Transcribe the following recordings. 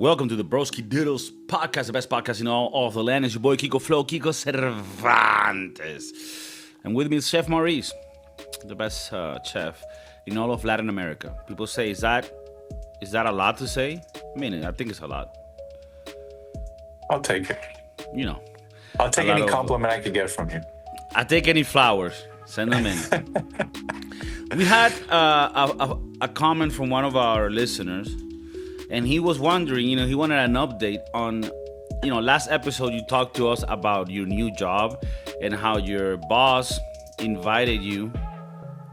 Welcome to the Broskiedoodles podcast, the best podcast in all of the land. It's your boy Kiko Flo, Kiko Cervantes. And with me is Chef Maurice, the best chef in all of Latin America. People say, is that a lot to say? I mean, I think it's a lot. I'll take it. You know. I'll take any compliment I could get from you. I take any flowers. Send them in. We had a comment from one of our listeners, and he was wondering, he wanted an update on, last episode you talked to us about your new job and how your boss invited you.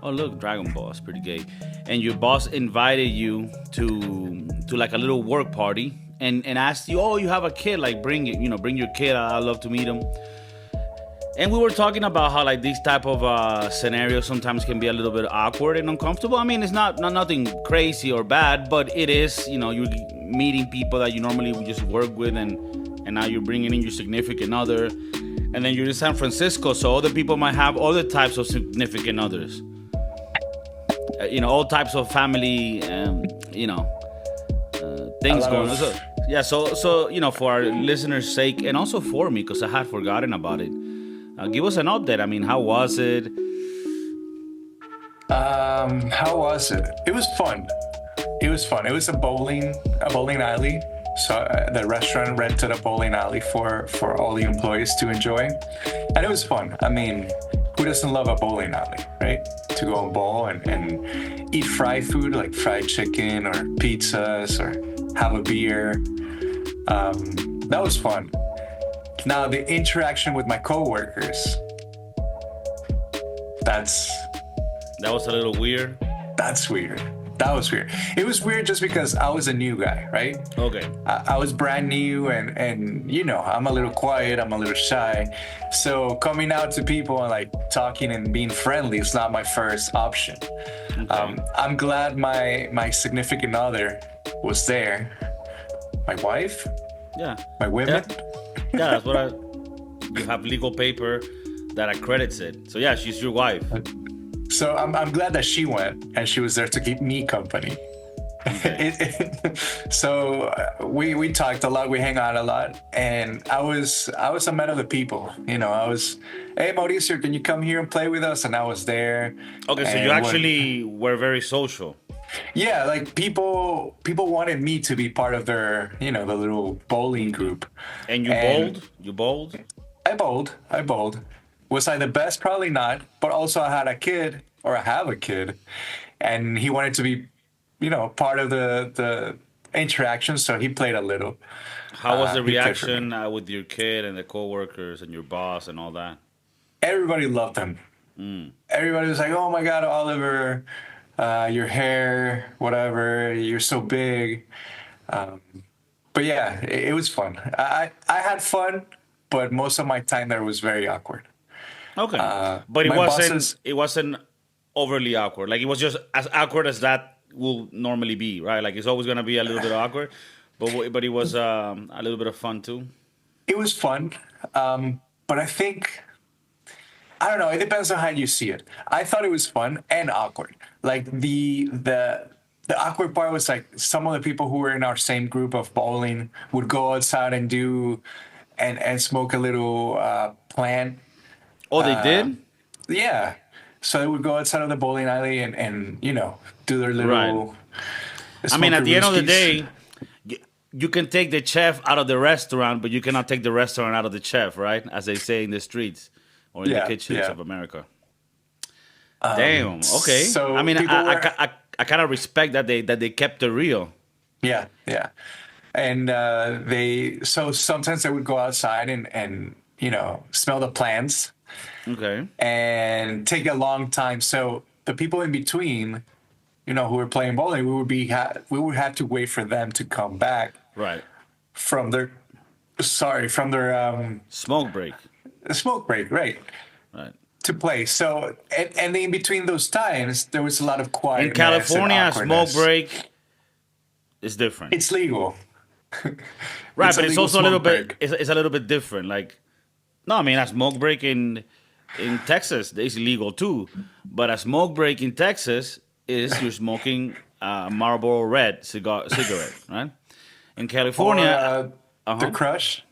Oh, look, Dragon Ball is pretty gay. And your boss invited you to like a little work party and asked you, oh, you have a kid, like bring it, bring your kid. I'd love to meet him. And we were talking about how like these type of scenarios sometimes can be a little bit awkward and uncomfortable. I mean, it's not nothing crazy or bad, but it is, you're meeting people that you normally would just work with, and now you're bringing in your significant other. And then you're in San Francisco, so other people might have other types of significant others. All types of family, things going on. So, for our listeners' sake, and also for me, because I had forgotten about it. Give us an update. I mean, how was it? How was it? It was fun. It was a bowling alley. So the restaurant rented a bowling alley for all the employees to enjoy. And it was fun. I mean, who doesn't love a bowling alley, right? To go and bowl and eat fried food like fried chicken or pizzas or have a beer. That was fun. Now, the interaction with my coworkers, that was a little weird. That's weird. That was weird. It was weird just because I was a new guy, right? Okay. I was brand new and I'm a little quiet. I'm a little shy. So coming out to people and like talking and being friendly is not my first option. Okay. I'm glad my significant other was there. My wife? Yeah. My women? Yeah, that's what you have legal paper that accredits it. So yeah, she's your wife. So I'm glad that she went and she was there to keep me company. Okay. So we talked a lot, we hang out a lot, and I was a man of the people. I was, hey Mauricio, can you come here and play with us? And I was there. Okay, so you actually were very social. Yeah, like people wanted me to be part of their, the little bowling group. And you bowled? You bowled? I bowled. Was I the best? Probably not. But also I have a kid, and he wanted to be, part of the interaction, so he played a little. How was the reaction with your kid and the coworkers and your boss and all that? Everybody loved him. Everybody was like, oh my God, Oliver, your hair, whatever, you're so big. But yeah, it was fun. I had fun, but most of my time there was very awkward. Okay, but it wasn't overly awkward. Like it was just as awkward as that will normally be, right? Like it's always gonna be a little bit awkward, but it was a little bit of fun too. It was fun, but I think, I don't know. It depends on how you see it. I thought it was fun and awkward. Like the awkward part was like some of the people who were in our same group of bowling would go outside and do and smoke a little plant. Oh, they did? Yeah. So they would go outside of the bowling alley and do their little. Right. I mean, at the end of the day, you can take the chef out of the restaurant, but you cannot take the restaurant out of the chef, right? As they say in the streets or in the kitchens of America. Damn. Okay. So I mean, I kind of respect that they kept it real. Yeah. And so sometimes they would go outside and smell the plants. Okay. And take a long time. So the people in between, who were playing bowling, we would have to wait for them to come back. Right. From their smoke break. Smoke break, right. Right. To play. So and in between those times, there was a lot of quiet. In California, smoke break is different. It's legal. Right, but it's also a little bit. It's a little bit different. Like, no, I mean a smoke break in Texas is illegal too, but a smoke break in Texas is you're smoking Marlboro Red cigarette, right? In Or California, the uh-huh. Crush,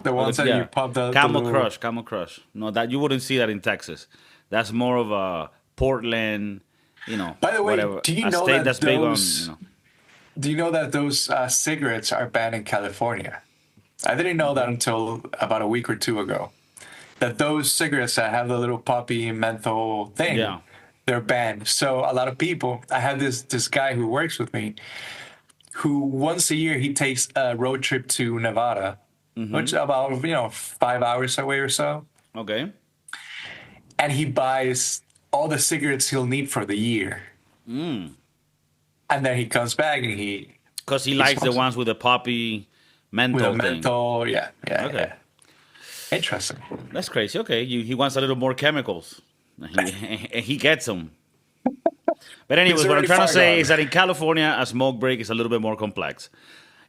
the Or ones that you yeah, pop the little. Camel Crush. No, that you wouldn't see that in Texas. That's more of a Portland, By the way, whatever, a state that's big on. do you know that those cigarettes are banned in California? I didn't know that until about a week or two ago. That those cigarettes that have the little poppy menthol thing, Yeah. they're banned. So a lot of people, I have this guy who works with me, who once a year he takes a road trip to Nevada, which is about 5 hours away or so, Okay. and he buys all the cigarettes he'll need for the year, and then he comes back and Because he he likes the smokes ones with the poppy with a menthol thing. menthol. Yeah, yeah, Okay. yeah. Interesting. That's crazy. Okay. He wants a little more chemicals. And he gets them. But He's anyways, what I'm already trying to far say gone. is that in California, a smoke break is a little bit more complex.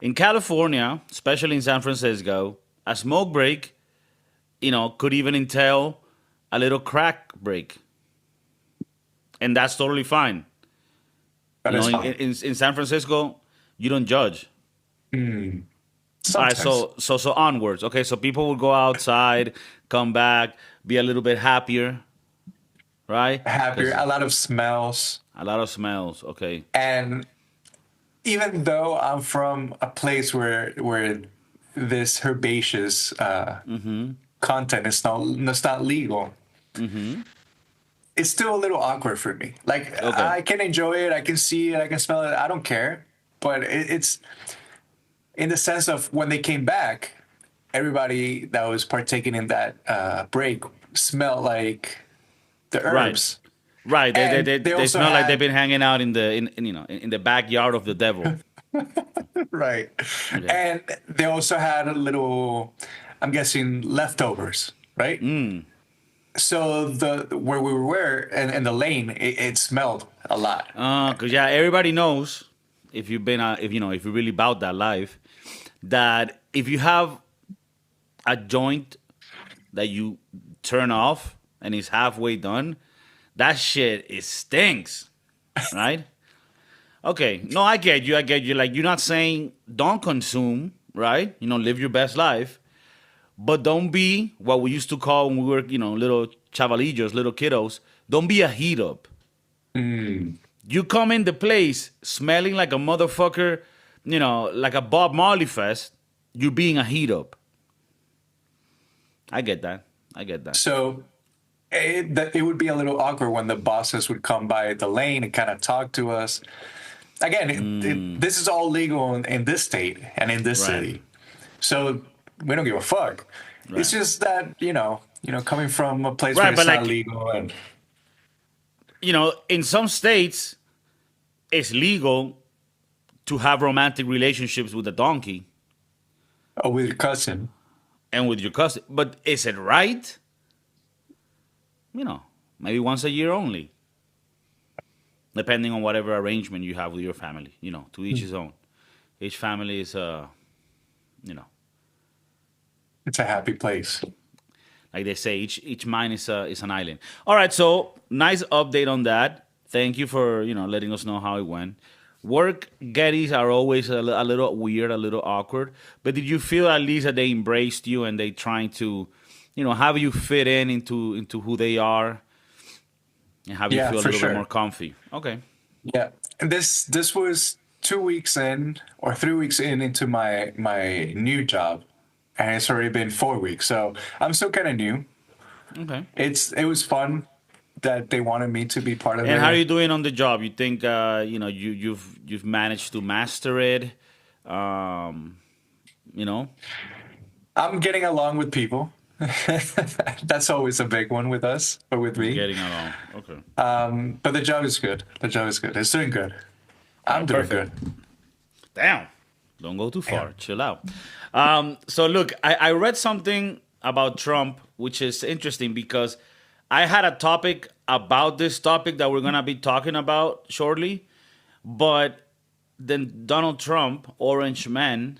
In California, especially in San Francisco, a smoke break, could even entail a little crack break. And that's totally fine. That You know, is in, fine. in, in San Francisco, you don't judge. All right, Sometimes so onwards. Okay, so people will go outside, come back, be a little bit happier, right? happier, Because a lot of smells, a lot of smells. Okay, and even though I'm from a place where this herbaceous content is not legal, it's still a little awkward for me. Like okay, I can enjoy it, I can see it, I can smell it. I don't care, but it's in the sense of when they came back, everybody that was partaking in that break smelled like the right, herbs, right. They they and they, they they also smell like they've had been hanging out in the backyard of the devil. right, Okay. and they also had a little, I'm guessing, leftovers, right? So the where we were in the lane, it smelled a lot. Cause yeah, everybody knows if you've been if you're really about that life, that if you have a joint that you turn off and it's halfway done, that shit it stinks, right? Okay, no, I get you. I get you. Like you're not saying don't consume, right? Live your best life, but don't be what we used to call when we were, little chavalillos, little kiddos. Don't be a heat up. You come in the place smelling like a motherfucker, like a Bob Marley fest. You're being a heat up. I get that. I get that. So it would be a little awkward when the bosses would come by the lane and kind of talk to us. Again, this is all legal in this state and in this Right. city, so we don't give a fuck. It's Right. just that coming from a place where Right, it's but not like, legal and in some states, it's legal to have romantic relationships with a donkey with your cousin. and with your cousin. But is it right? Maybe once a year only, depending on whatever arrangement you have with your family. To each his own. Each family is, It's a happy place. like they say, each mind is an island. All right, so nice update on that. Thank you for letting us know how it went. Work getties are always a little weird, a little awkward. But did you feel at least that they embraced you and they trying to, have you fit into who they are and have you Yeah, feel a for little bit sure. more comfy? Okay. Yeah, and this was 2 weeks in or 3 weeks into my new job, and it's already been 4 weeks. So I'm still kind of new. Okay. It was fun that they wanted me to be part of And how are it. you doing on the job? You think you've managed to master it? You know? I'm getting along with people. That's always a big one with us or with me. Getting along. Okay. But the job is good. The job is good. It's doing good. I'm doing perfect. good. Damn. Don't go too far. Chill out. So look, I read something about Trump, which is interesting because I had a topic about this topic that we're gonna be talking about shortly, but then Donald Trump, Orange Man,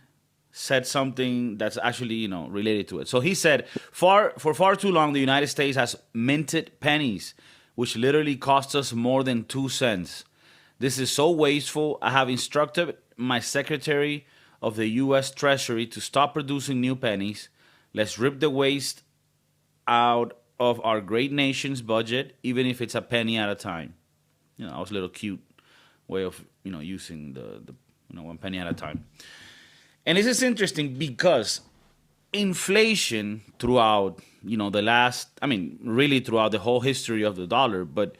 said something that's actually related to it. So he said, for far too long, the United States has minted pennies, which literally cost us more than 2 cents. This is so wasteful. I have instructed my Secretary of the U.S. Treasury to stop producing new pennies. Let's rip the waste out of our great nation's budget, even if it's a penny at a time. That was a little cute way of using the 1 penny at a time. And this is interesting because inflation throughout the last, really throughout the whole history of the dollar, but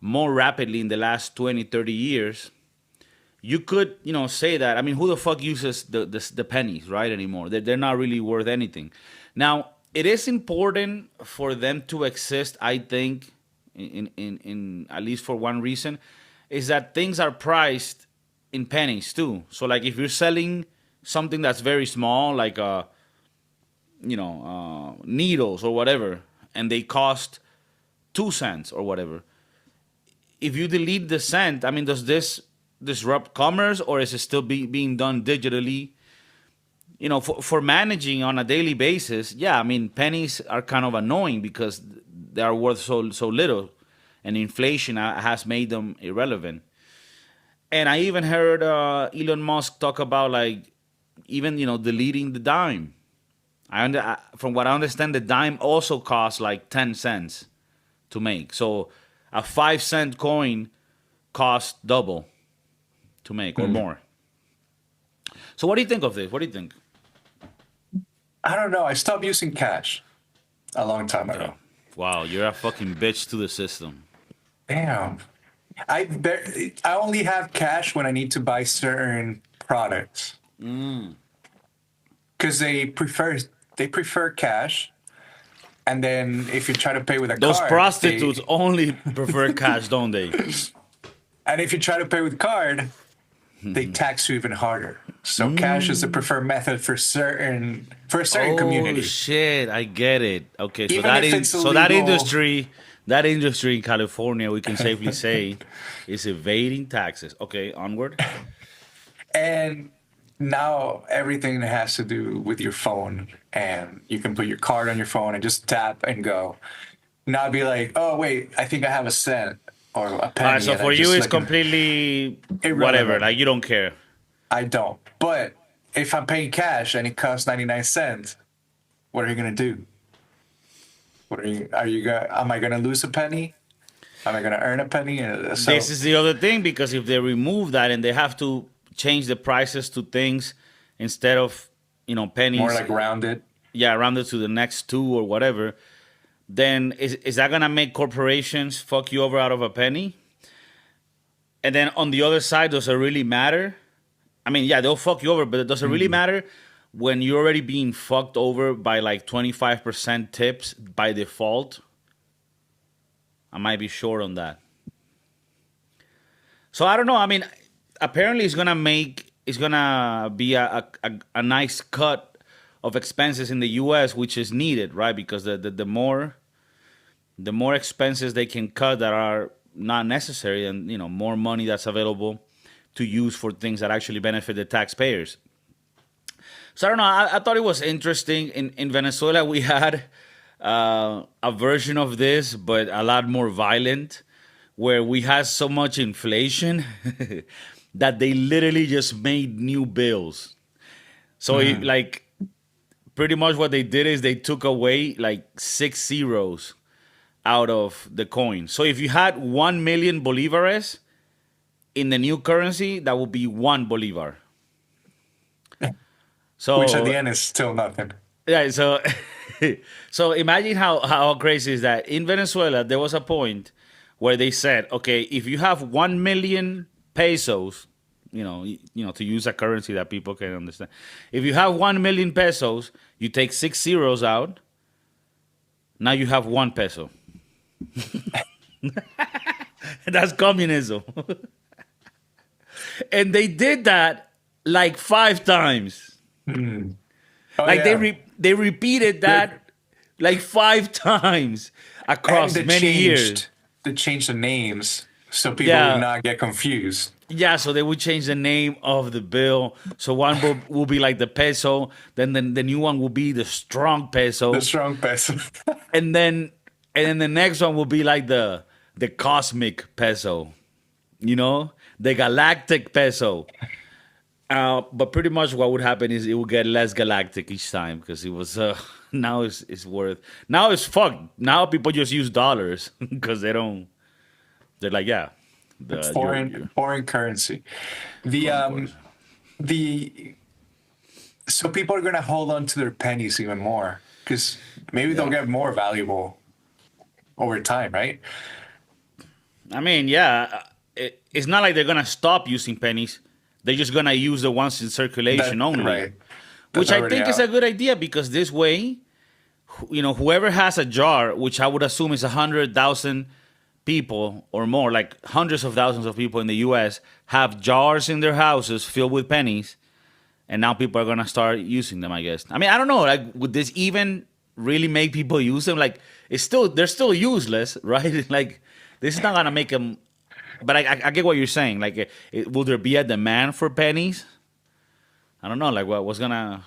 more rapidly in the last 20, 30 years, you could say that. Who the fuck uses the pennies, right, anymore? They're not really worth anything. Now, it is important for them to exist, I think, in at least for one reason, is that things are priced in pennies too. So like if you're selling something that's very small, like needles or whatever, and they cost 2 cents or whatever, if you delete the cent, does this disrupt commerce, or is it still being done digitally? For managing on a daily basis, yeah, pennies are kind of annoying because they are worth so little, and inflation has made them irrelevant. And I even heard Elon Musk talk about like even deleting the dime. From what I understand, the dime also costs like 10 cents to make. So a 5-cent coin costs double to make or more. So what do you think of this? What do you think? I don't know. I stopped using cash a long time ago. Wow, you're a fucking bitch to the system. Damn. I only have cash when I need to buy certain products. Because they prefer cash. And then if you try to pay with a Those card... prostitutes only prefer cash, don't they? And if you try to pay with card, they tax you even harder. So cash is the preferred method for a certain community. Oh shit, I get it. Okay, so Even that industry in California, we can safely say, is evading taxes. Okay, onward. And now everything has to do with your phone, and you can put your card on your phone and just tap and go. Now be like, oh wait, I think I have a cent or a penny. All right, so for you, it's completely irrelevant. Whatever. Like you don't care. I don't. But if I'm paying cash and it costs 99 cents, what are you gonna do? Am I gonna lose a penny? Am I gonna earn a penny? This is the other thing, because if they remove that and they have to change the prices to things instead of pennies, more like rounded. Yeah, rounded to the next two or whatever. Then is that gonna make corporations fuck you over out of a penny? And then on the other side, does it really matter? Yeah, they'll fuck you over, but does it really matter when you're already being fucked over by like 25% tips by default? I might be short on that. So I don't know. Apparently it's gonna be a nice cut of expenses in the U.S., which is needed, right? Because the more expenses they can cut that are not necessary, and more money that's available to use for things that actually benefit the taxpayers. So I don't know. I thought it was interesting. In Venezuela, we had a version of this, but a lot more violent, where we had so much inflation that they literally just made new bills. So pretty much what they did is they took away like 6 zeros out of the coin. So if you had 1 million bolivares in the new currency, that would be 1 bolivar. So, which at the end is still nothing. Yeah, so so imagine how crazy is that. In Venezuela, there was a point where they said, okay, if you have 1 million pesos, to use a currency that people can understand. If you have 1 million pesos, you take 6 zeros out. Now you have 1 peso. That's communism. And they did that like 5 times. Oh, like yeah. they repeated that like 5 times across many years. They changed the names so people would not get confused. Yeah, so they would change the name of the bill. So one will be like the peso, then the new one will be the strong peso. The strong peso. and then the next one will be like the cosmic peso. The galactic peso. But pretty much what would happen is it would get less galactic each time because it was now it's worth now it's fucked. Now people just use dollars because they don't. They're like, yeah, your Foreign currency. The foreign course. the so people are gonna hold on to their pennies even more because maybe they'll Yeah. get more valuable over time, right? I mean, yeah, it's not like they're gonna stop using pennies. They're just gonna use the ones in That circulation only, right. That's which I already think is a out. good idea because this way, whoever has a jar, which I would assume is 100,000 people or more, like hundreds of thousands of people in the U.S. have jars in their houses filled with pennies, and now people are gonna start using them. I guess. I mean, I don't know. Like, would this even really make people use them? Like, they're still useless, right? Like, this is not gonna make them. But I get what you're saying. Like, will there be a demand for pennies? I don't know. Like, what's gonna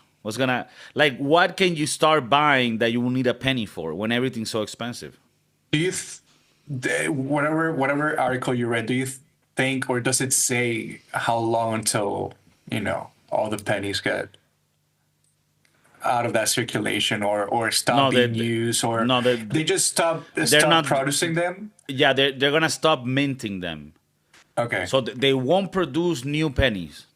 like what can you start buying that you will need a penny for when everything's so expensive? Do you whatever article you read, do you think or does it say how long until all the pennies get out of that circulation or stop No, being used or no, they just they're stop not. producing them? Yeah, they're gonna stop minting them, Okay. so they won't produce new pennies.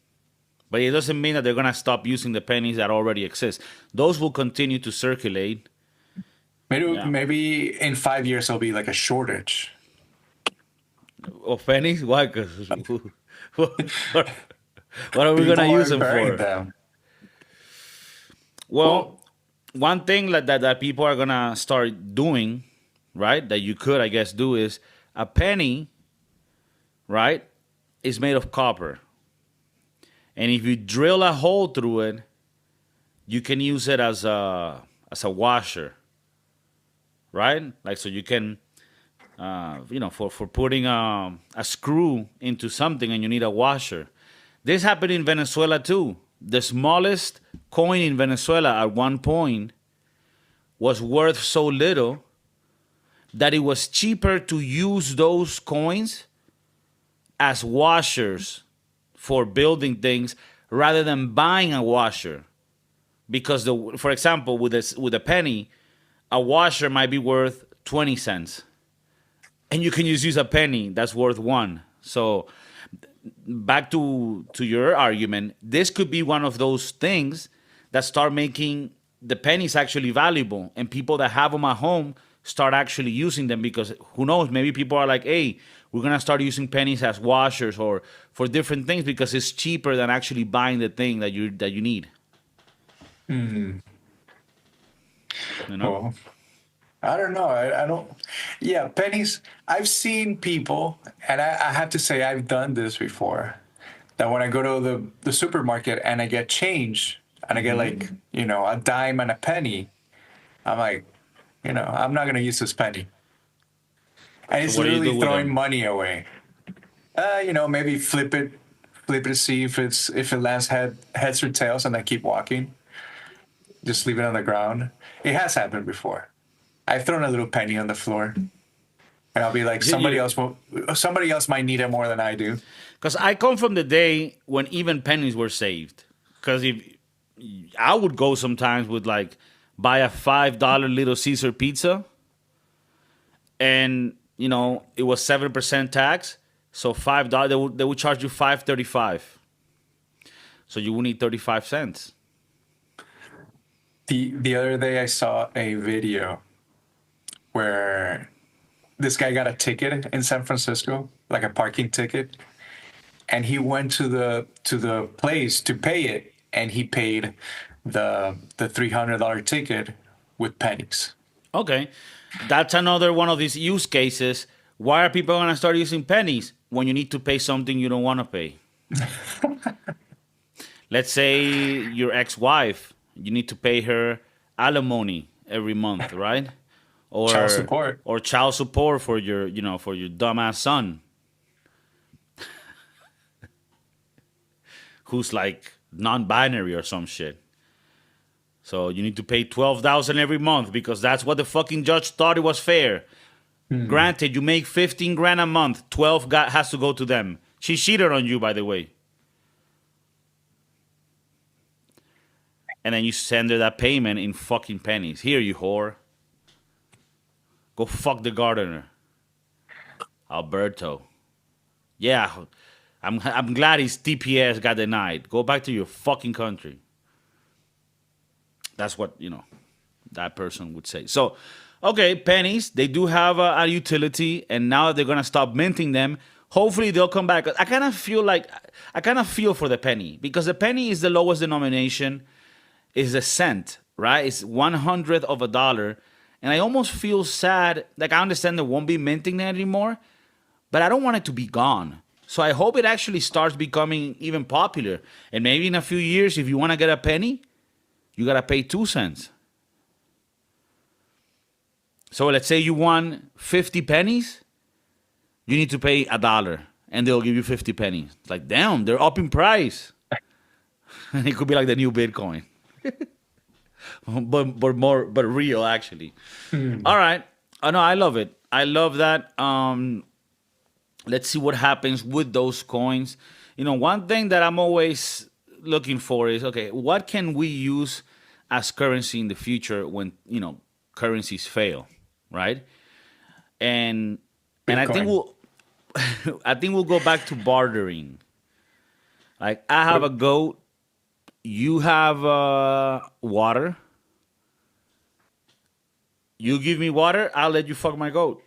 But it doesn't mean that they're gonna stop using the pennies that already exist. Those will continue to circulate. Yeah, Maybe in 5 years there'll be like a shortage. of pennies. Why? Because what are we gonna People use aren't them burying for? them. Well, Well, one thing that people are gonna start doing, right? That you could, I guess, do is a penny, right? Is made of copper, and if you drill a hole through it, you can use it as a washer, right? Like so you can, for putting a screw into something and you need a washer. This happened in Venezuela too. The smallest coin in Venezuela at one point was worth so little that it was cheaper to use those coins as washers for building things rather than buying a washer. Because for example, with a penny, a washer might be worth 20 cents, and you can just use a penny that's worth one. So back to your argument, this could be one of those things that start making the pennies actually valuable, and people that have them at home start actually using them because who knows, maybe people are like, hey, we're gonna start using pennies as washers or for different things because it's cheaper than actually buying the thing that you need. You know? well, I don't know. I don't. Yeah, pennies. I've seen people, and I have to say I've done this before. That when I go to the supermarket and I get change and I get like a dime and a penny, I'm like, I'm not gonna use this penny, and So it's what do you do literally with throwing them? money away. Maybe flip it to see if it lands heads or tails, and then keep walking. Just leave it on the ground. It has happened before. I've thrown a little penny on the floor, and I'll be like, You, somebody else might need it more than I do. because I come from the day when even pennies were saved. Because if I would go sometimes with like buy a $5 Little Caesar pizza, and it was 7% tax, so $5 they would charge you 5.35, so you would need 35 cents. The other day I saw a video where this guy got a ticket in San Francisco, like a parking ticket, and he went to the place to pay it, and he paid the $300 ticket with pennies. Okay, that's another one of these use cases. Why are people gonna start using pennies when you need to pay something you don't want to pay? Let's say your ex-wife, you need to pay her alimony every month, right? Child Or support. or child support for your dumbass son who's like non-binary or some shit. So you need to pay 12,000 every month because that's what the fucking judge thought it was fair. Granted, you make 15 grand a month, 12 has to go to them. She cheated on you, by the way. and then you send her that payment in fucking pennies. Here, you whore. Go fuck the gardener. Alberto. Yeah, I'm glad his TPS got denied. Go back to your fucking country. That's what, that person would say. So, okay, pennies, they do have a utility, and now they're going to stop minting them. Hopefully they'll come back. I kind of feel for the penny, because the penny is the lowest denomination, is a cent, right? It's 1/100th of a dollar. And I almost feel sad. Like, I understand they won't be minting that anymore, but I don't want it to be gone. So I hope it actually starts becoming even popular. And maybe in a few years, if you want to get a penny, you got to pay 2 cents. So let's say you won 50 pennies, you need to pay $1, and they'll give you 50 pennies. It's like, damn, they're up in price. And it could be like the new Bitcoin. but real, actually. All right. Oh, no, I love it. I love that. Let's see what happens with those coins. One thing that I'm always looking for is, okay, what can we use as currency in the future when, currencies fail, right? And I think we'll go back to bartering. Like, I have a goat, you have water. You give me water, I'll let you fuck my goat.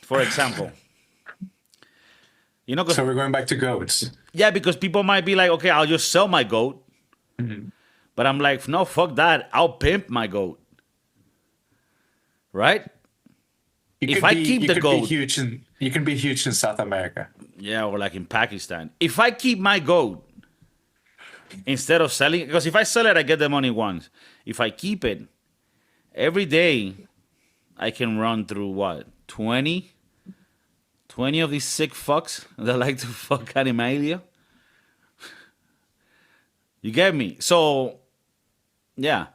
For example. So we're going back to goats. Yeah, because people might be like, okay, I'll just sell my goat. Mm-hmm. But I'm like, no, fuck that. I'll pimp my goat. Right? If I keep the goat. You can be huge in South America. Yeah, or like in Pakistan. If I keep my goat, instead of selling it, because if I sell it, I get the money once. If I keep it, every day, I can run through what? 20 of these sick fucks that like to fuck Animalia. You get me? So, yeah,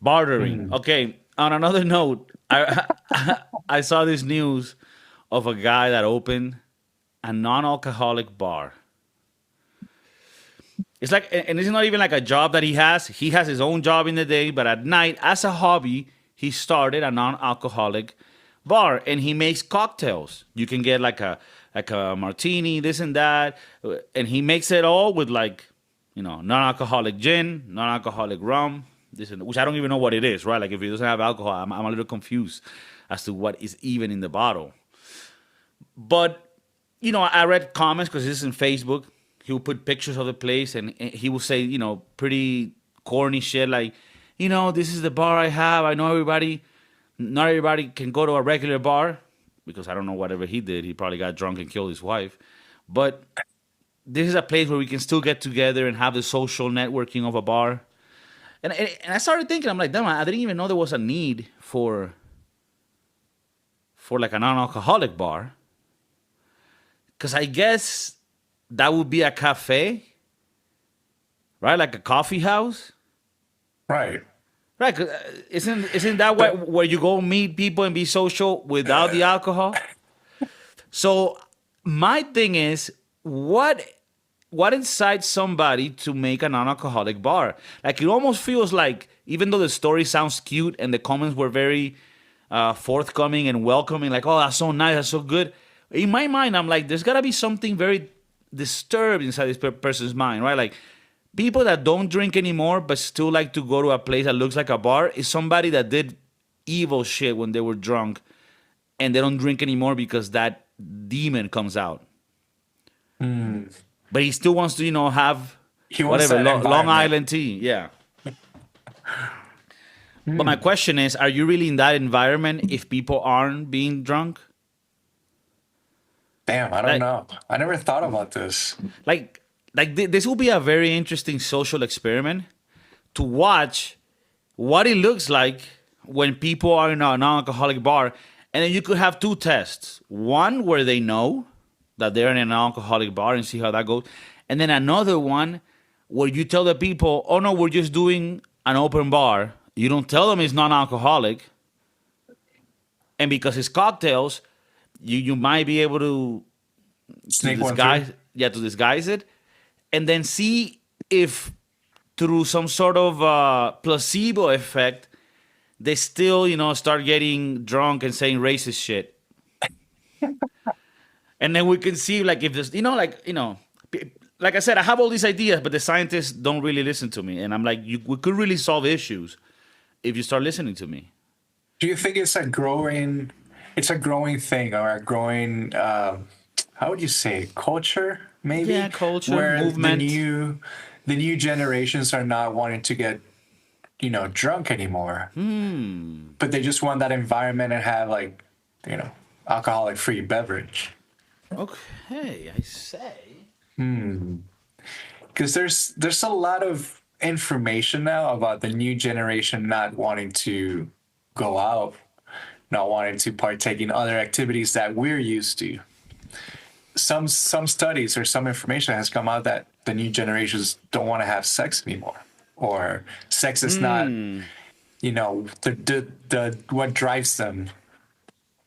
bartering. Okay, on another note, I saw this news of a guy that opened a non-alcoholic bar. It's like, and it's not even like a job that he has. He has his own job in the day, but at night, as a hobby, he started a non-alcoholic bar, and he makes cocktails. You can get like a martini, this and that, and he makes it all with non-alcoholic gin, non-alcoholic rum, this and which I don't even know what it is, right? Like, if it doesn't have alcohol, I'm a little confused as to what is even in the bottle. But I read comments, because this is in Facebook. He would put pictures of the place, and he would say, pretty corny shit like, this is the bar I have. I know not everybody can go to a regular bar, because I don't know whatever he did. He probably got drunk and killed his wife. But this is a place where we can still get together and have the social networking of a bar. And I started thinking, I'm like, damn, I didn't even know there was a need for like a non-alcoholic bar. Because I guess that would be a cafe, right? Like a coffee house. Right. Right. Isn't that where you go meet people and be social without the alcohol? So my thing is, what incites somebody to make a non-alcoholic bar? Like, it almost feels like, even though the story sounds cute and the comments were very forthcoming and welcoming, like, oh, that's so nice, that's so good. In my mind, I'm like, there's got to be something very disturbed inside this person's mind, right? Like, people that don't drink anymore but still like to go to a place that looks like a bar is somebody that did evil shit when they were drunk, and they don't drink anymore because that demon comes out. But he still wants to, have whatever, Long Island tea. Yeah. But my question is, are you really in that environment if people aren't being drunk? Damn, I don't know. I never thought about this. This will be a very interesting social experiment to watch what it looks like when people are in a non-alcoholic bar. And then you could have 2 tests. One where they know that they're in an alcoholic bar and see how that goes. And then another one where you tell the people, oh no, we're just doing an open bar. You don't tell them it's non-alcoholic. And because it's cocktails, you might be able to Sneak disguise it. and then see if through some sort of placebo effect, they still, start getting drunk and saying racist shit. And then we can see, like, if this, like I said, I have all these ideas, but the scientists don't really listen to me. And I'm like, we could really solve issues if you start listening to me. Do you think it's a growing thing or a growing, how would you say, culture, maybe? Yeah, culture, where movement. The new generations are not wanting to get, drunk anymore. But they just want that environment and have like, alcoholic free beverage. Okay, I say. Because there's a lot of information now about the new generation not wanting to go out, not wanting to partake in other activities that we're used to. Some studies or some information has come out that the new generations don't want to have sex anymore, or sex is not, the what drives them.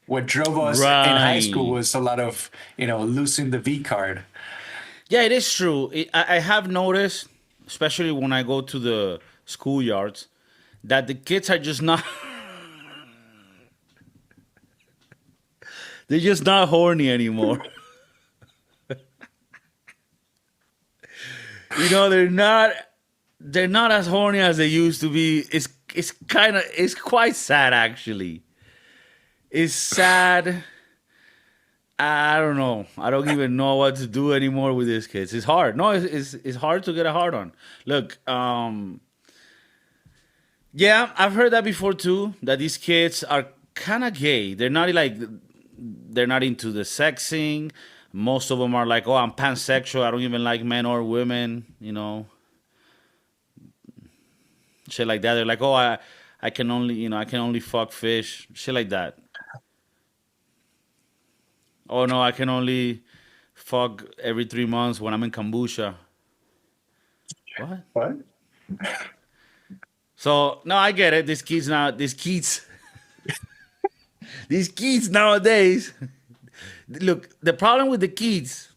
What drove us in high school Right. was a lot of, losing the V card. Yeah, it is true. I have noticed, especially when I go to the schoolyards, that the kids are just not. They're just not horny anymore. They're not. They're not as horny as they used to be. It's quite sad actually. It's sad. I don't know. I don't even know what to do anymore with these kids. It's hard. No, it's hard to get a hard on. Look, yeah, I've heard that before too. That these kids are kind of gay. They're not into the sexing. Most of them are like, oh, I'm pansexual. I don't even like men or women. Shit like that. They're like, oh, I can only fuck fish. Shit like that. Oh no, I can only fuck every 3 months when I'm in kombucha. What? What? So no, I get it. These kids nowadays. Look, the problem with the kids.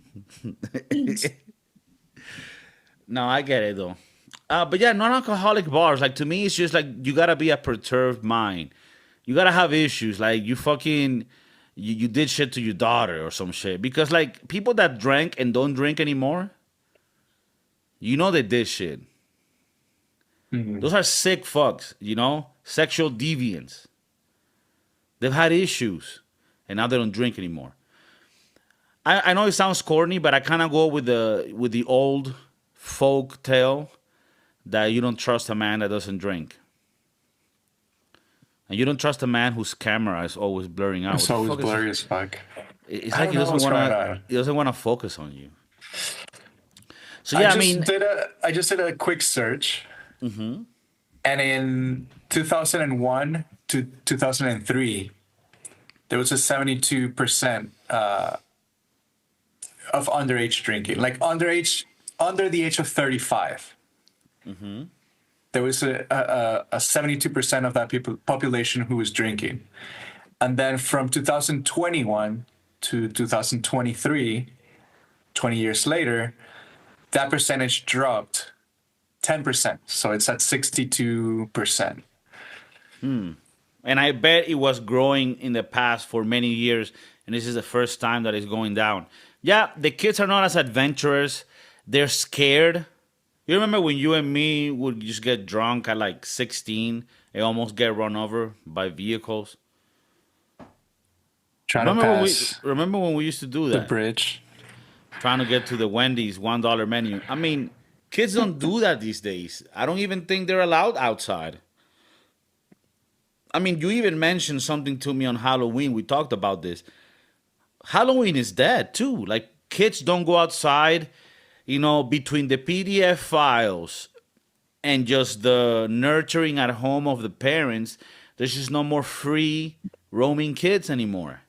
No, I get it though. But yeah, non-alcoholic bars. Like to me, it's just like you gotta be a perturbed mind. You gotta have issues. Like you did shit to your daughter or some shit. Because like people that drank and don't drink anymore, they did shit. Those are sick fucks, sexual deviants. They've had issues, and now they don't drink anymore. I know it sounds corny, but I kind of go with the old folk tale that you don't trust a man that doesn't drink, and you don't trust a man whose camera is always blurring out. It's always blurry as fuck. It's I like don't know what's going on. he doesn't want to focus on you. So yeah, I just did a quick search, and in 2001 to 2003, there was a 72% of underage drinking, like under the age of 35. There was a 72% of that population who was drinking. And then from 2021 to 2023, 20 years later, that percentage dropped 10%. So it's at 62%. And I bet it was growing in the past for many years, and this is the first time that it's going down. Yeah, the kids are not as adventurous. They're scared. You remember when you and me would just get drunk at like 16 and almost get run over by vehicles? Trying to pass Remember when we used to do the that? bridge. Trying to get to the Wendy's $1 menu. I mean, kids don't do that these days. I don't even think they're allowed outside. I mean, you even mentioned something to me on Halloween. We talked about this. Halloween is dead too. Like kids don't go outside, between the PDF files and just the nurturing at home of the parents. There's just no more free roaming kids anymore.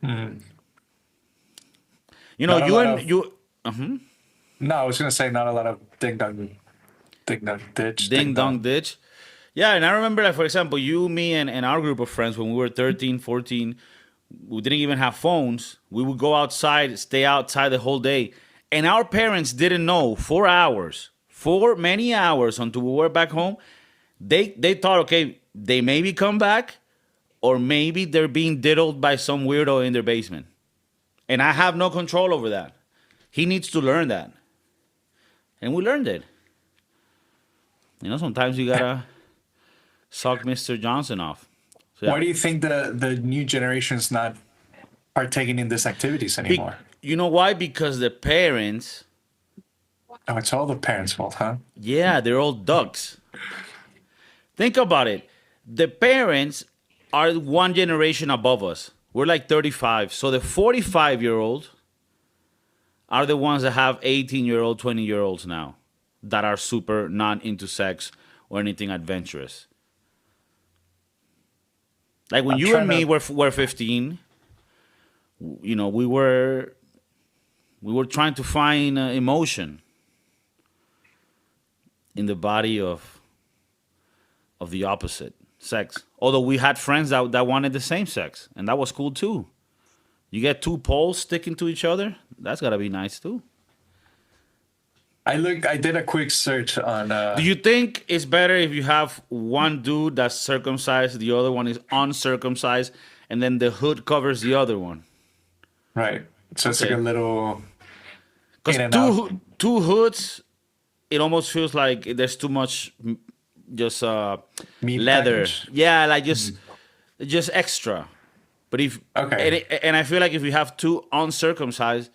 Not a you lot and of- you. No, I was gonna say not a lot of ding dong ditch. Ding dong ditch. Yeah, and I remember, like, for example, you, me, and our group of friends, when we were 13, 14, we didn't even have phones. We would go outside, stay outside the whole day, And our parents didn't know for many hours until we were back home. They thought, okay, they maybe come back, or maybe they're being diddled by some weirdo in their basement. And I have no control over that. He needs to learn that. And we learned it. Sometimes you gotta suck Mr. Johnson off. So, yeah. Why do you think the new generation's not partaking in these activities anymore? You know why? Because the parents... Oh, it's all the parents' fault, huh? Yeah, they're all ducks. Think about it. The parents are one generation above us. We're like 35. So the 45-year-olds are the ones that have 18-year-old, 20-year-olds now that are super not into sex or anything adventurous. Like when you and me were 15, we were trying to find emotion in the body of the opposite sex. Although we had friends that wanted the same sex, and that was cool too. You get two poles sticking to each other, that's gotta be nice too. I did a quick search on... Do you think it's better if you have one dude that's circumcised, the other one is uncircumcised, and then the hood covers the other one? Right. So it's like a little... Because two hoods, it almost feels like there's too much just leather. Package. Yeah, like just extra. But and I feel like if you have two uncircumcised,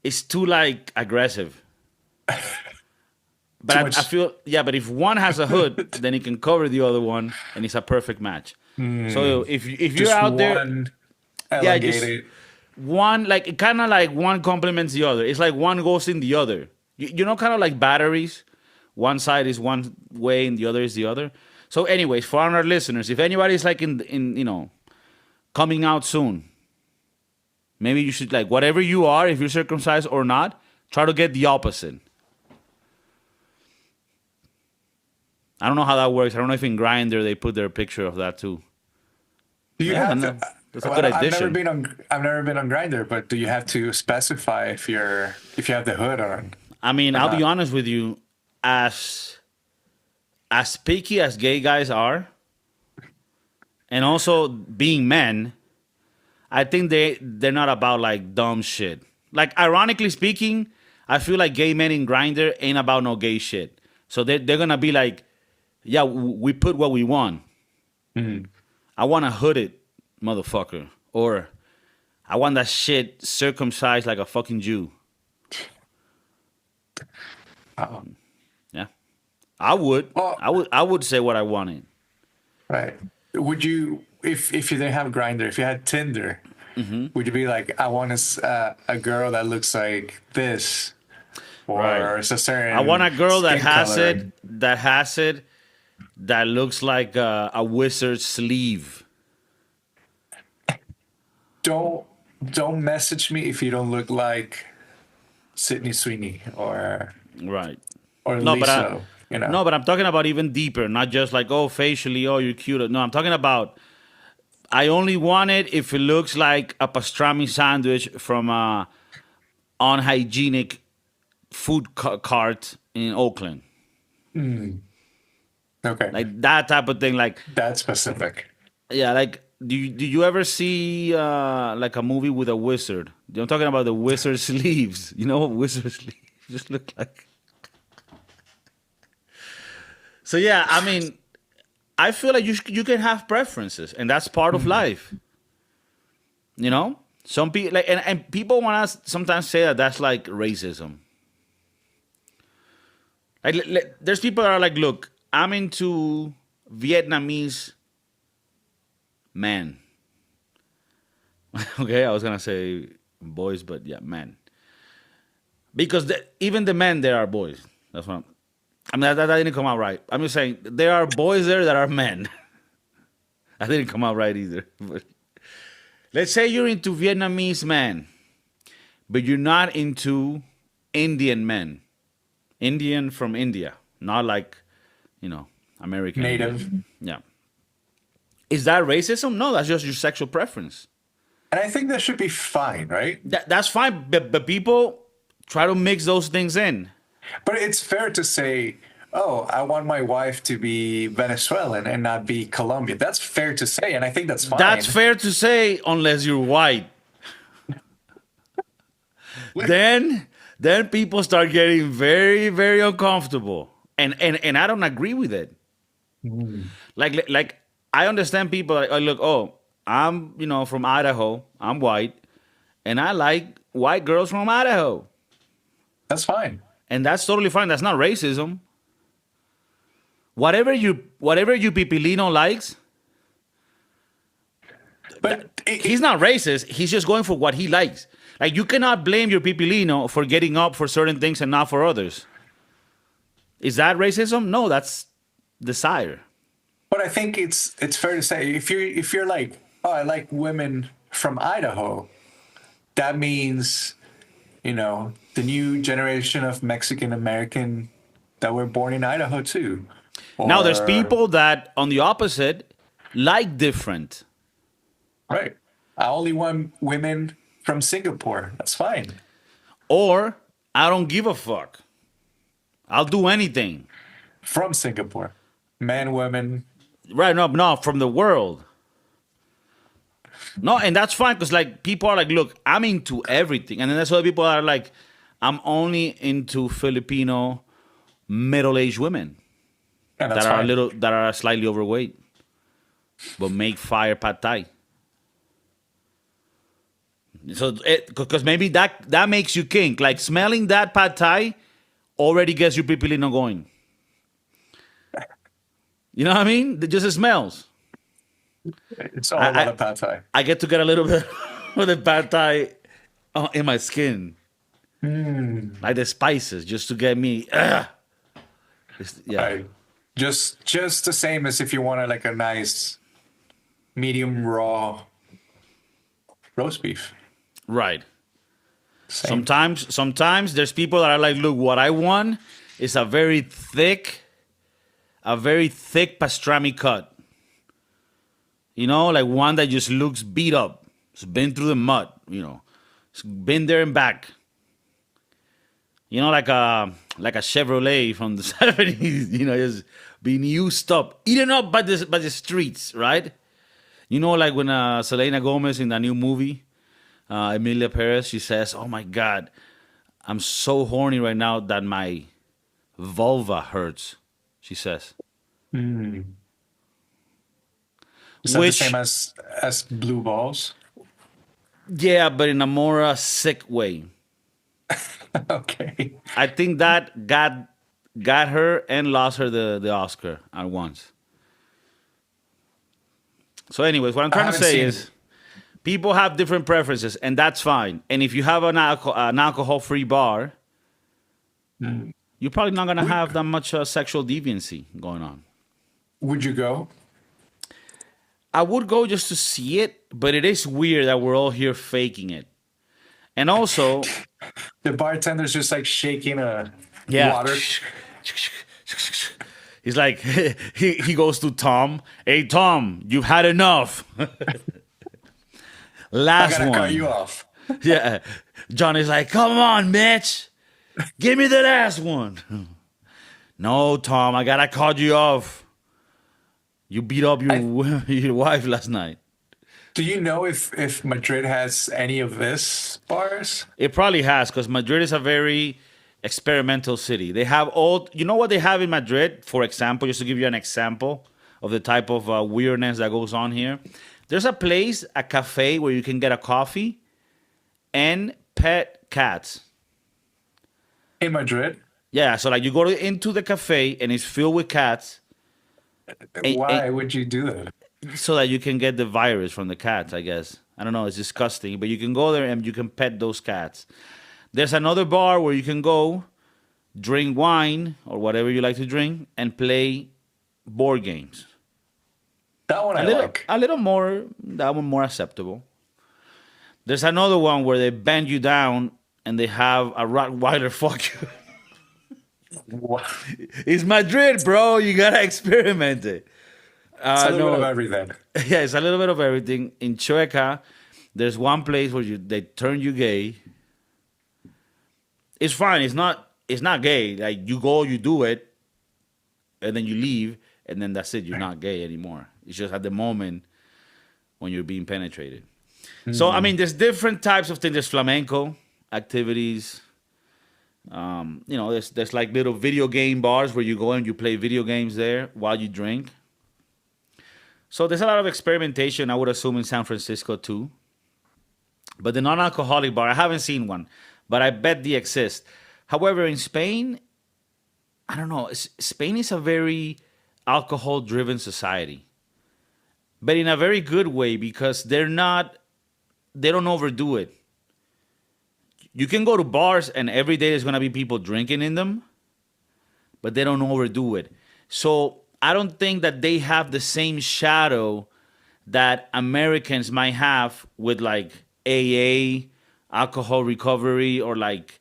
it's too like aggressive. But I feel, but if one has a hood, then it can cover the other one, and it's a perfect match. So if you're out there, just one, like it kind of like one complements the other. It's like one goes in the other. Kind of like batteries. One side is one way and the other is the other. So, anyways, for our listeners, if anybody's like in coming out soon, maybe you should, like, whatever you are, if you're circumcised or not, try to get the opposite. I don't know how that works. I don't know if in Grindr they put their picture of that too. Do you have to? That's a good addition. I've never been on Grindr, but do you have to specify if you have the hood on? I mean, I'll be honest with you, as picky as gay guys are, and also being men, I think they're not about like dumb shit. Like, ironically speaking, I feel like gay men in Grindr ain't about no gay shit. So they're gonna be like, yeah, we put what we want. Mm-hmm. I want a hooded motherfucker, or I want that shit circumcised like a fucking Jew. Yeah, I would. Well, I would say what I wanted. Right. Would you, if you didn't have Grindr, if you had Tinder, would you be like, I want a girl that looks like this, or it's a certain? I want a girl that has color. it, that looks like a wizard's sleeve. Don't message me if you don't look like Sydney Sweeney or right or no, Lisa. No, but I'm talking about even deeper, not just like, oh, facially, oh, you're cute. No, I'm talking about, I only want it if it looks like a pastrami sandwich from a unhygienic food cart in Oakland. Okay. Like that type of thing. Like that specific. Yeah, like, do you ever see like a movie with a wizard? I'm talking about the wizard sleeves. You know what wizard sleeves just look like? So yeah, I mean, I feel like you can have preferences, and that's part of life. Some people like, and people want to sometimes say that that's like racism. Like, there's people that are like, look, I'm into Vietnamese men. Okay, I was gonna say boys, but yeah, men. Because even the men there are boys. That's what that didn't come out right. I'm just saying there are boys there that are men. That didn't come out right either. But let's say you're into Vietnamese men, but you're not into Indian men. Indian from India, not like, American. Native. Yeah. Is that racism? No, that's just your sexual preference. And I think that should be fine, right? That's fine, but people try to mix those things in. But it's fair to say, oh, I want my wife to be Venezuelan and not be Colombian. That's fair to say, and I think that's That's fine. fair to say, unless you're white. then then people start getting very, very uncomfortable. And I don't agree with it. Like I understand people like, oh, look, oh, I'm from Idaho, I'm white, and I like white girls from Idaho. That's fine. And that's totally fine. That's not racism. Whatever you Pipilino likes, But he's not racist. He's just going for what he likes. Like, you cannot blame your Pipilino for getting up for certain things and not for others. Is that racism? No, that's desire. but I think it's fair to say if you're like, oh, I like women from Idaho, that means, the new generation of Mexican American that were born in Idaho too. Now, there's Or- people that, on the opposite, like different. right. I only want women from Singapore. That's fine. Or, I don't give a fuck. I'll do anything. From Singapore. Men, women. Right, no, from the world. No, and that's fine, because like people are like, look, I'm into everything. And then there's other people that are like, I'm only into Filipino middle-aged women And that that's are fine. that are slightly overweight, but make fire pad thai. So, because maybe that makes you kink. Like, smelling that pad thai already gets your pipilino going. You know what I mean? It just smells. It's all about the pad thai. I get to get a little bit of the pad thai in my skin. Like the spices, just to get me. Yeah. Right. Just the same as if you wanted like a nice medium raw roast beef. Right. Same. Sometimes there's people that are like, look, what I want is a very thick pastrami cut. Like one that just looks beat up. It's been through the mud, It's been there and back. Like a Chevrolet from the 70s, just being used up, eaten up by the streets, right? Like when Selena Gomez in the new movie, Emilia Perez, she says, "Oh my God, I'm so horny right now that my vulva hurts," she says. Is that the same as blue balls? Yeah, but in a more sick way. Okay. I think that got her and lost her the Oscar at once. So, anyways, what I'm trying to haven't say seen is, people have different preferences, and that's fine. And if you have an alcohol-free bar, you're probably not gonna have that much sexual deviancy going on. Would you go? I would go just to see it, but it is weird that we're all here faking it. And also, The bartender's just like shaking a yeah. water. He's like, he goes to Tom. Hey, Tom, you've had enough. I Last gotta one. cut you off. Yeah. Johnny's like, come on, Mitch. Give me the last one. No, Tom, I gotta cut you off. You beat up your wife last night. Do you know if Madrid has any of this bars? It probably has, because Madrid is a very experimental city. They have what they have in Madrid, for example, just to give you an example of the type of weirdness that goes on here. There's a place, a cafe, where you can get a coffee and pet cats. In Madrid? Yeah, so like you go into the cafe and it's filled with cats. Why would you do that? So that you can get the virus from the cats, I guess. I don't know, it's disgusting. But you can go there and you can pet those cats. There's another bar where you can go, drink wine or whatever you like to drink, and play board games. That one I like. A little more, that one more acceptable. There's another one where they bend you down and they have a Rottweiler fuck you. What? It's Madrid, bro. You gotta experiment it. It's a little bit of everything. Yeah, it's a little bit of everything. In Chueca, there's one place where they turn you gay. it's fine. It's not gay. Like you go, you do it, and then you leave, and then that's it. You're not gay anymore. It's just at the moment when you're being penetrated. So I mean, there's different types of things. There's flamenco activities. There's like little video game bars where you go and you play video games there while you drink. So there's a lot of experimentation, I would assume, in San Francisco too. But the non-alcoholic bar, I haven't seen one, but I bet they exist. They in Spain, I don't know. Spain is a very alcohol-driven society, but in a very good way because they don't overdo it. You can go to bars and every day there's going to be people drinking in them, but they don't overdo it. So I don't think that they have the same shadow that Americans might have with like AA, alcohol recovery, or like,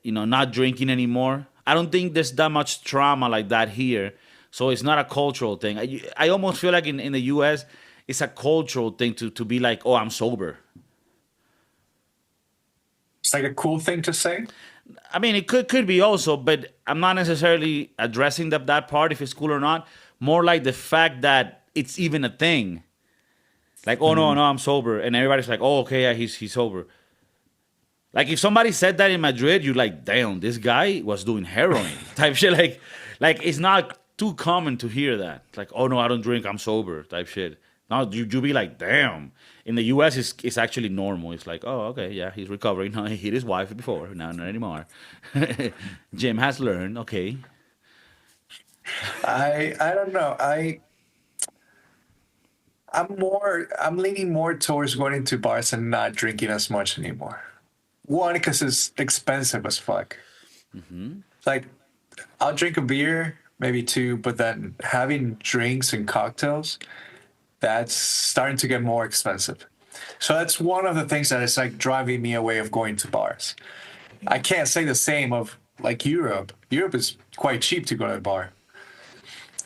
not drinking anymore. I don't think there's that much trauma like that here. So it's not a cultural thing. I almost feel like in the US, it's a cultural thing to be like, oh, I'm sober. It's like a cool thing to say. I mean, it could be also, but I'm not necessarily addressing that part, if it's cool or not. More like the fact that it's even a thing. Like, oh, no, I'm sober. And everybody's like, oh, okay, yeah, he's sober. Like, if somebody said that in Madrid, you're like, damn, this guy was doing heroin type shit. Like it's not too common to hear that. It's like, oh, no, I don't drink, I'm sober type shit. Now, you be like, damn. In the U.S., it's actually normal. It's like, oh, okay, yeah, he's recovering. No, he hit his wife before. Now, not anymore. Jim has learned, okay. I don't know. I'm leaning more towards going into bars and not drinking as much anymore. One, because it's expensive as fuck. Like, I'll drink a beer, maybe two, but then having drinks and cocktails, that's starting to get more expensive. So that's one of the things that is like driving me away of going to bars. I can't say the same of like Europe. Europe is quite cheap to go to a bar.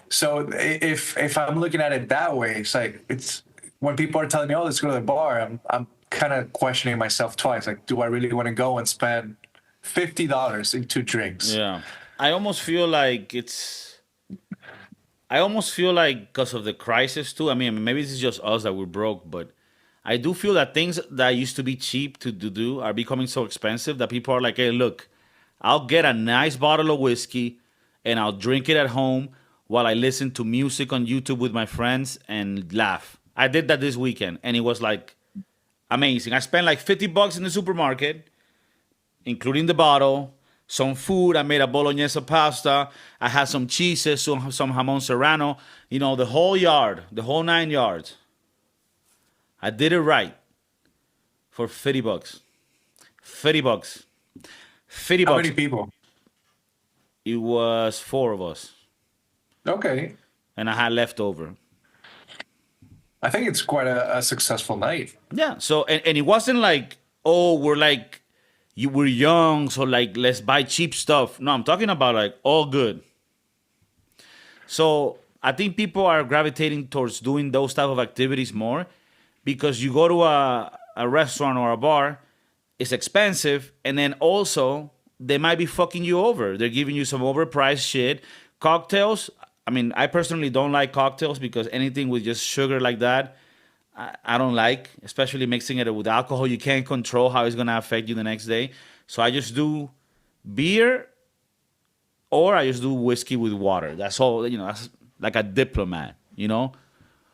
So if I'm looking at it that way, it's when people are telling me, "Oh, let's go to the bar," I'm kind of questioning myself twice. Like, do I really want to go and spend $50 in two drinks? Yeah, I almost feel like because of the crisis too. I mean, maybe it's just us that we're broke, but I do feel that things that used to be cheap to do are becoming so expensive that people are like, "Hey, look, I'll get a nice bottle of whiskey and I'll drink it at home while I listen to music on YouTube with my friends and laugh." I did that this weekend and it was like amazing. I spent like $50 in the supermarket, including the bottle, some food. I made a bolognese pasta. I had some cheeses, some jamon serrano, the whole yard, the whole 9 yards. I did it right for $50. $50. $50. How many people? It was 4 of us. Okay. And I had leftover. I think it's quite a successful night. Yeah. So, and it wasn't like, oh, we're young, so like, let's buy cheap stuff. No, I'm talking about like all good. So I think people are gravitating towards doing those type of activities more because you go to a restaurant or a bar, it's expensive, and then also they might be fucking you over. They're giving you some overpriced shit. Cocktails, I mean, I personally don't like cocktails because anything with just sugar like that, I don't like, especially mixing it with alcohol. You can't control how it's going to affect you the next day. So I just do beer or I just do whiskey with water. That's all, that's like a diplomat,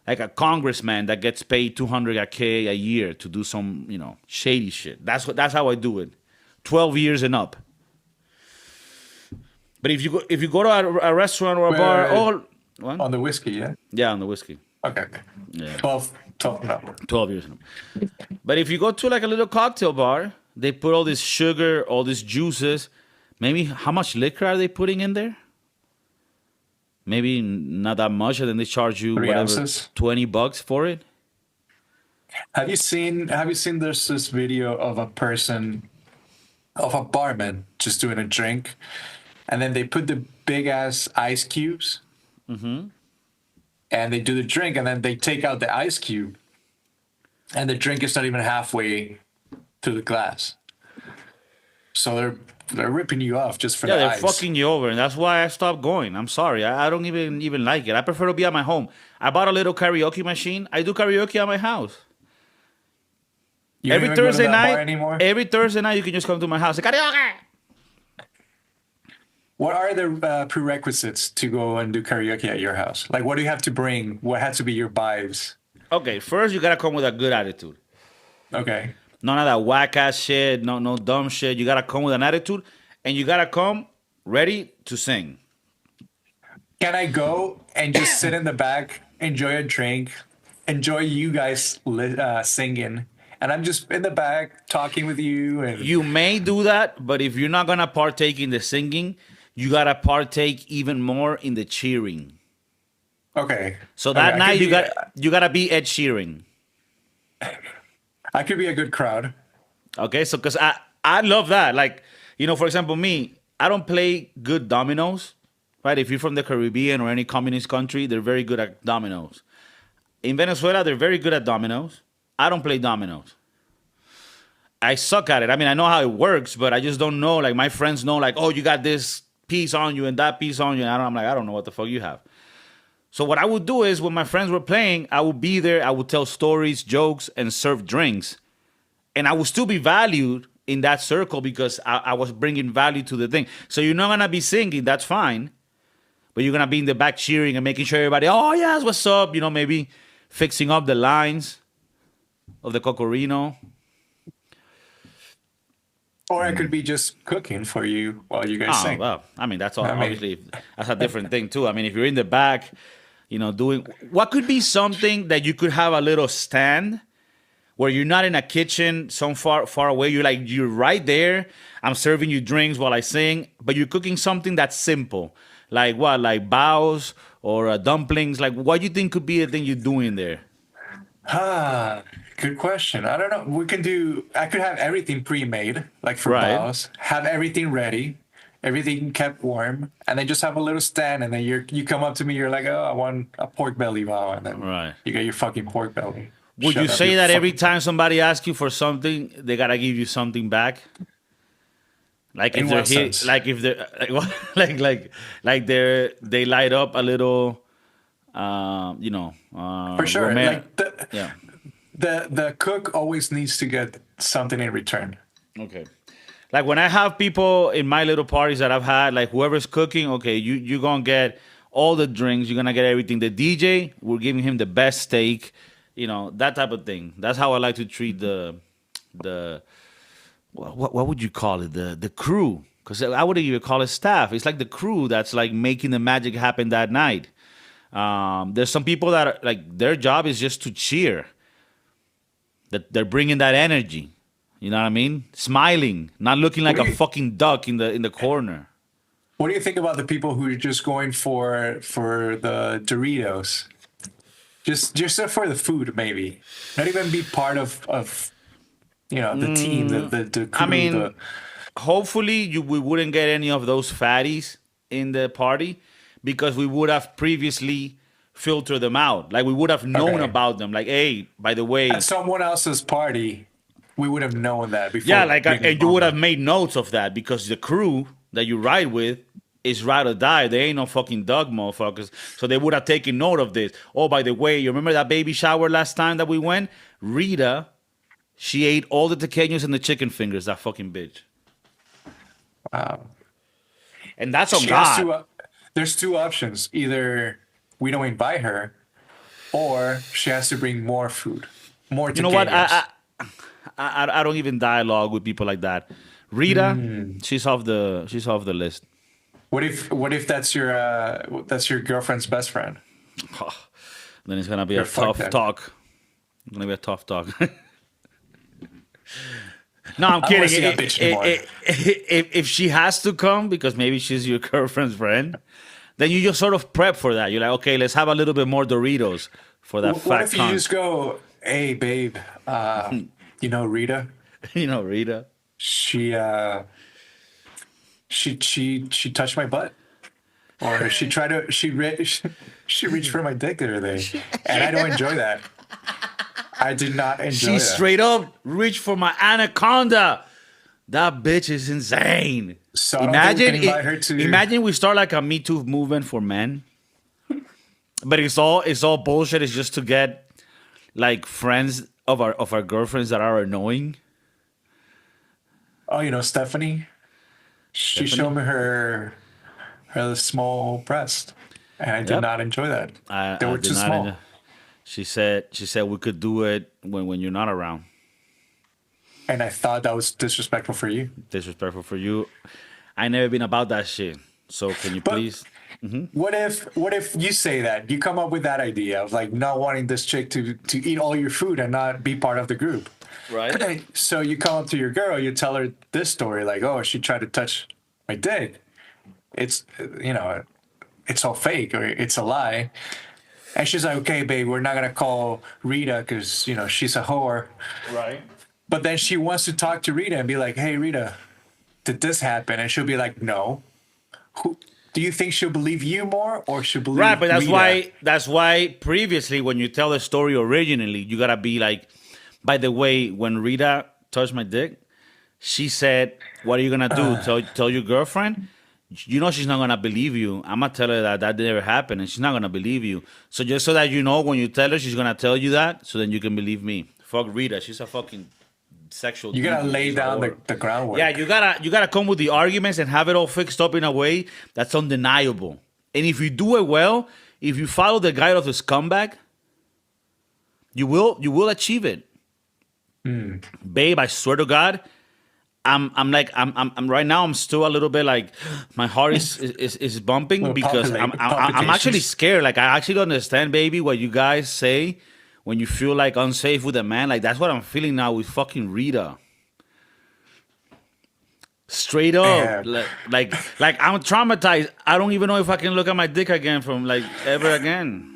like a congressman that gets paid $200K a year to do some, shady shit. That's how I do it. 12 years and up. But if you go to a restaurant or a bar, on the whiskey, yeah? Yeah, on the whiskey. Okay. Yeah. 12 no. 12 years. But if you go to like a little cocktail bar, they put all this sugar, all these juices. Maybe how much liquor are they putting in there? Maybe not that much, and then they charge you 3 ounces? $20 for it. Have you seen there's this video of a barman just doing a drink, and then they put the big ass ice cubes, and they do the drink, and then they take out the ice cube, and the drink is not even halfway through the glass. So they're ripping you off just for Yeah, the they're eyes. fucking you over, and that's why I stopped going. I'm sorry, I don't even like it. I prefer to be at my home. I bought a little karaoke machine. I do karaoke at my house You don't every even go to Thursday that bar night. anymore. Every Thursday night, you can just come to my house. Karaoke. What are the prerequisites to go and do karaoke at your house? Like, what do you have to bring? What has to be your vibes? Okay, first you gotta come with a good attitude. Okay. None of that whack ass shit. No dumb shit. You gotta come with an attitude, and you gotta come ready to sing. Can I go and just sit in the back, enjoy a drink, enjoy you guys singing, and I'm just in the back talking with you? And You may do that, but if you're not gonna partake in the singing, you gotta partake even more in the cheering. okay, So okay, that night you gotta be Ed Sheeran. I could be a good crowd. Okay, so because I love that. Like, for example, me, I don't play good dominoes. Right? If you're from the Caribbean or any communist country, they're very good at dominoes. In Venezuela, they're very good at dominoes. I don't play dominoes. I suck at it. I mean, I know how it works, but I just don't know. Like, my friends know, like, oh, you got this piece on you and that piece on you. And I'm like, I don't know what the fuck you have. So what I would do is when my friends were playing, I would be there. I would tell stories, jokes, and serve drinks. And I would still be valued in that circle because I was bringing value to the thing. So you're not going to be singing. That's fine. But you're going to be in the back cheering and making sure everybody, oh, yes, what's up? Maybe fixing up the lines of the Cocorino. Or I could be just cooking for you while you guys Oh, sing. well, I mean, that's all, I mean- obviously, that's a different thing, too. I mean, if you're in the back, doing, what could be something that you could have a little stand where you're not in a kitchen so far away. You're right there. I'm serving you drinks while I sing, but you're cooking something that's simple. Like what? Like baos or dumplings? Like what do you think could be the thing you're doing there? Good question. I don't know. I could have everything pre-made, like for Right. bows, have everything ready, everything kept warm, and then just have a little stand, and then you come up to me, you're like, oh, I want a pork belly bow, and then Right. you get your fucking pork belly. Would Shut you up, say that every fucking- time somebody asks you for something, they gotta give you something back? Like if In they're what here, sense? like if they're like what? like they light up a little, For sure. Like yeah. the cook always needs to get something in return. Okay. Like when I have people in my little parties that I've had, like whoever's cooking, okay, you're gonna get all the drinks, you're gonna get everything. The DJ, we're giving him the best steak, that type of thing. That's how I like to treat the what would you call it? The crew. Because I wouldn't even call it staff. It's like the crew that's like making the magic happen that night. There's some people that are, like their job is just to cheer. That they're bringing that energy. You know what I mean? Smiling, not looking like What do a you- fucking duck in the corner. What do you think about the people who are just going for the Doritos? Just for the food, maybe. Not even be part of the team, the crew. I mean, hopefully we wouldn't get any of those fatties in the party because we would have previously filtered them out. Like we would have known Okay. about them. Like, hey, by the way, at someone else's party, we would have known that before. yeah, like being and you would have involved. made notes of that because the crew that you ride with is ride or die. They ain't no fucking dog motherfuckers. So they would have taken note of this. Oh, by the way, you remember that baby shower last time that we went? Rita, she ate all the tequeños and the chicken fingers, that fucking bitch. Wow. And that's on She has God. there's two options. Either we don't invite her, or she has to bring more food, more. You know what? tequeños. I don't even dialogue with people like that. Rita, she's off the list. What if that's your girlfriend's best friend? Then it's gonna be You're a tough fucked then. talk. It's gonna be a tough talk. No, I'm I don't kidding. wanna see that bitch anymore. If she has to come because maybe she's your girlfriend's friend, then you just sort of prep for that. You're like, okay, let's have a little bit more Doritos for that What fat if you cunt. just go, hey babe, Rita? Rita. She touched my butt, or she reached for my dick the other day, and I don't enjoy that. I did not enjoy She that. straight up reached for my anaconda. That bitch is insane. So I don't think we can invite her to... Imagine we start like a Me Too movement for men. But it's all bullshit. It's just to get like friends of our girlfriends that are annoying. Oh, Stephanie? She showed me her small breast. And I did not enjoy that. They were too small. She said we could do it when you're not around. And I thought that was disrespectful for you. Disrespectful for you. I never been about that shit. So can you please? Mm-hmm. What if you say that you come up with that idea of like not wanting this chick to eat all your food and not be part of the group, right? So you come up to your girl, you tell her this story, like, oh, she tried to touch my dick. It's it's all fake or it's a lie, and she's like, okay, babe, we're not gonna call Rita because she's a whore, right? But then she wants to talk to Rita and be like, hey, Rita, did this happen? And she'll be like, no. Do you think she'll believe you more or she'll believe right? But Rita? that's why previously when you tell the story originally, you gotta be like, by the way, when Rita touched my dick, she said, what are you gonna do? Tell your girlfriend? She's not gonna believe you. I'm gonna tell her that never happened, and she's not gonna believe you. So just so that when you tell her, she's gonna tell you that, so then you can believe me. Fuck Rita, she's a fucking sexual. You gotta lay down the groundwork. Yeah, you gotta come with the arguments and have it all fixed up in a way that's undeniable. And if you do it well, if you follow the guide of the scumbag, you will achieve it. Babe, I swear to God, I'm right now. I'm still a little bit like my heart is bumping because I'm actually scared. Like I actually understand, baby, what you guys say when you feel like unsafe with a man. Like that's what I'm feeling now with fucking Rita. Straight up, like I'm traumatized. I don't even know if I can look at my dick again from like ever again.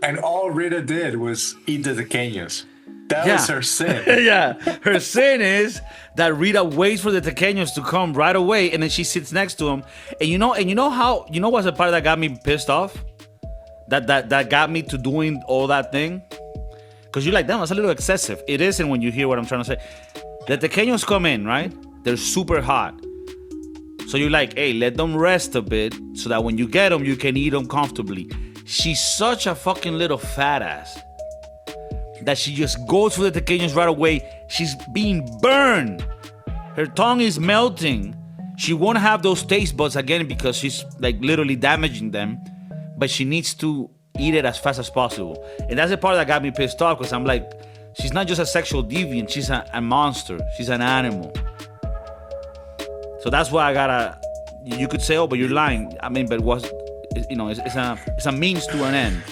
And all Rita did was eat the tequeños. That was her sin. Yeah, her sin is that Rita waits for the tequeños to come right away, and then she sits next to him. And you know what's the part that got me pissed off? That got me to doing all that thing? Because you're like, damn, that's a little excessive. It isn't when you hear what I'm trying to say. The tequeños come in, right? They're super hot. So you're like, hey, let them rest a bit so that when you get them, you can eat them comfortably. She's such a fucking little fat ass that she just goes for the tequeños right away. She's being burned. Her tongue is melting. She won't have those taste buds again because she's like literally damaging them. But she needs to eat it as fast as possible. And that's the part that got me pissed off because I'm like, she's not just a sexual deviant. She's a monster. She's an animal. So that's why I gotta. You could say, oh, but you're lying. I mean, but it's a means to an end.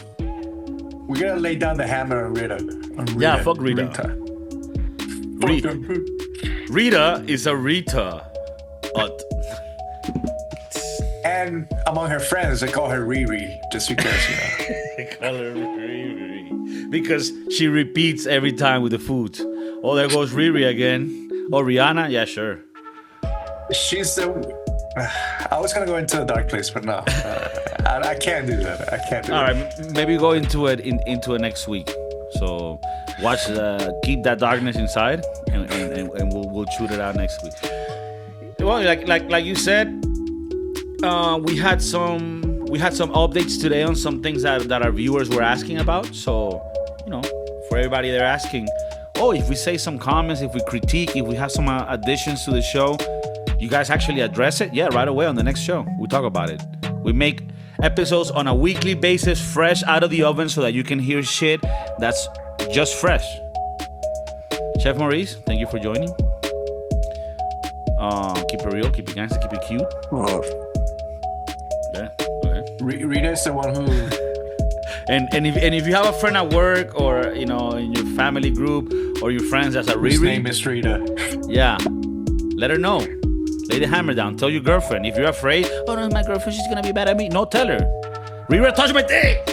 We gotta lay down the hammer on Rita. Yeah, fuck Rita. Rita is a Rita. And among her friends, they call her Riri, just because, They call her Riri. Because she repeats every time with the food. Oh, there goes Riri again. Oh, Rihanna? Yeah, sure. She's the... I was going to go into a dark place, but no. I can't do that. I can't do that. All right, maybe go into it next week. So watch, keep that darkness inside, and we'll shoot it out next week. Well, like you said, we had some updates today on some things that our viewers were asking about. So for everybody, they're asking, oh, if we say some comments, if we critique, if we have some additions to the show, you guys actually address it? Yeah, right away on the next show. We talk about it. We make episodes on a weekly basis, fresh out of the oven, so that you can hear shit that's just fresh. Chef Maurice, thank you for joining. Keep it real, keep it gangster, keep it cute. Oh. Yeah, okay. Rita's the one who... And if you have a friend at work or in your family group or your friends that's a Riri, his name is Rita. Yeah, let her know. Lay the hammer down. Tell your girlfriend. If you're afraid, oh no, my girlfriend, she's gonna be bad at me. No, tell her. Rita touched my dick.